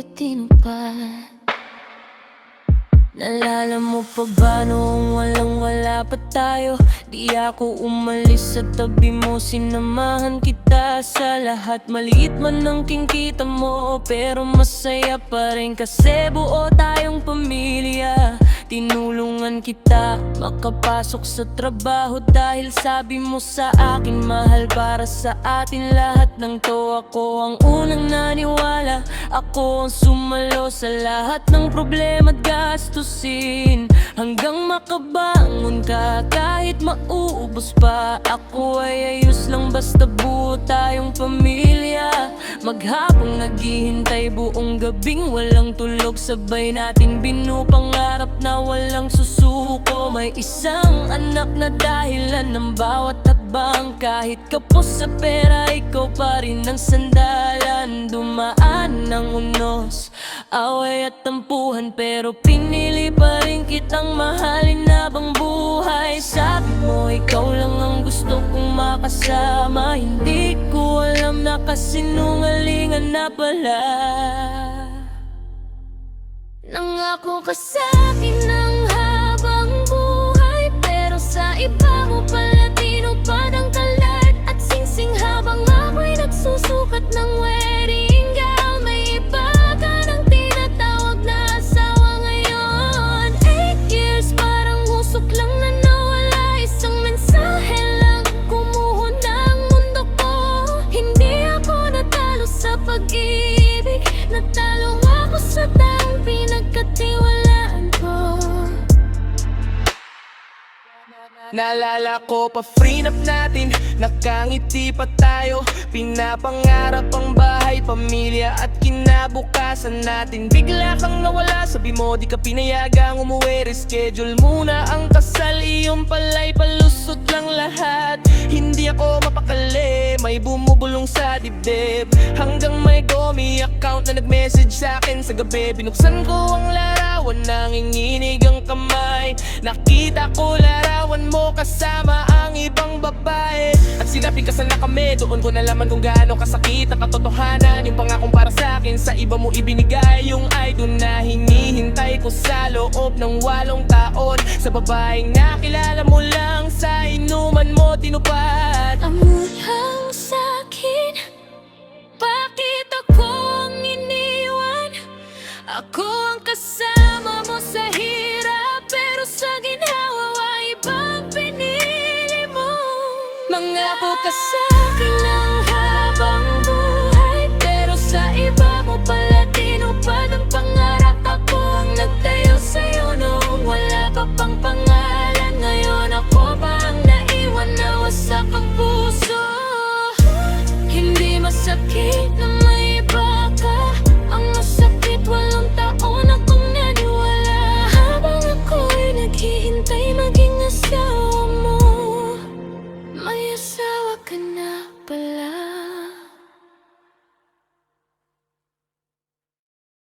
tinupad. Naalala mo pa ba noong walang-wala pa tayo? Di ako umalis sa tabi mo, sinamahan kita sa lahat. Maliit man ang kingkita mo, pero masaya pa rin kasi buo tayong pamilya. Tinulungan kita makapasok sa trabaho dahil sabi mo sa akin, mahal para sa atin lahat ng to. Ako ang unang naniwala, ako ang sumalo sa lahat ng problema at gastusin, hanggang makabangon ka kahit mauubos pa. Ako ay ayos lang basta buo tayong pamilya. Maghapong naghihintay buong gabing walang tulog, sabay natin binupangarap na walang susuko. May isang anak na dahilan ng bawat hakbang. Kahit kapos sa pera, ikaw pa rin ang sandalan. Dumaan ng unos, away at tampuhan, pero pinili pa rin kitang mahalin habang buhay. Sabi mo ikaw lang ang gusto kong makasama, hindi ko alam na kasinungalingan na pala. Nangako ka sa'kin ng habang buhay, pero sa iba mo pala tinupad ang kalat at singsing. Habang ako'y nagsusukat ng wedding gown, may iba ka nang tinatawag na asawa ngayon. 8 years parang usok lang na nawala, isang mensahe lang kumuho ng mundo ko. Hindi ako natalo sa pag-ibig, natalo ako sa taong pinagkatiwalaan ko. Naalala ko pa prenup natin, nakangiti pa tayo. Pinapangarap ang bahay, pamilya at kinabukasan natin. Bigla kang nawala, sabi mo di ka pinayagang umuwi. Reschedule muna ang kasal, iyong pala'y palusot lang lahat. Hindi ako mapakali, may bumubulong sa dibdib, hanggang may Gomi account na nag-message sa'kin sa gabi. Binuksan ko ang larawan, nanginginig ang kamay. Nakita ko larawan mo kasama ang ibang babae, at sinabing kasal na kami. Doon ko nalaman kung gaano kasakit ang katotohanan. Yung pangakong para sa'kin sa iba mo ibinigay, yung ay doon na hinihintay ko sa loob ng 8 taon. Sa babaeng nakilala mo lang sa inuman mo tinupad. Amulang sa'kin, bakit ako ang iniwan? Ako ang kasama mo sa hirap, pero sa ginhawa ibang pinili mo. Mangako ka sa